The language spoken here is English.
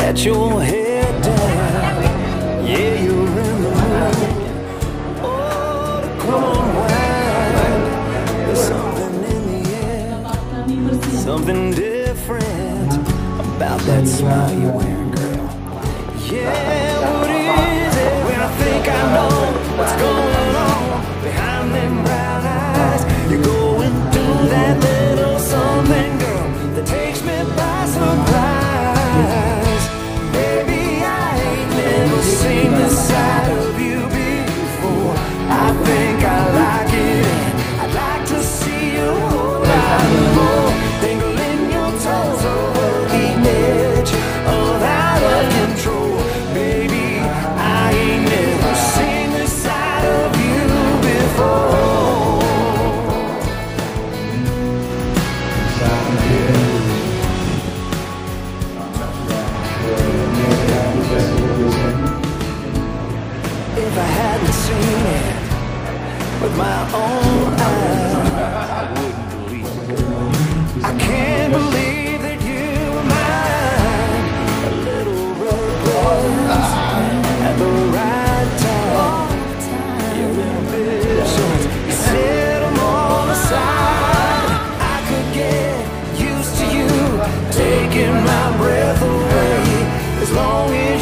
let your head down. Yeah, you're in the mood. Oh, the cold wine. There's something in the air, something different about that smile you're wearing, girl. Yeah, what is it? When I think I know what's going on behind them brown eyes, you're going through that little something, girl, that takes me by surprise. Baby, I ain't never seen this side of you before. I think I like it, and I'd like to see you a whole lot more. Dangling your toes over the edge of out of control. Baby, I ain't never seen this side of you before. If I hadn't seen it with my own eyes, I wouldn't believe it. I can't believe that you were mine. A little reckless at the right time. Your ambitions, you set them all aside. I could get used to you taking my breath away as long as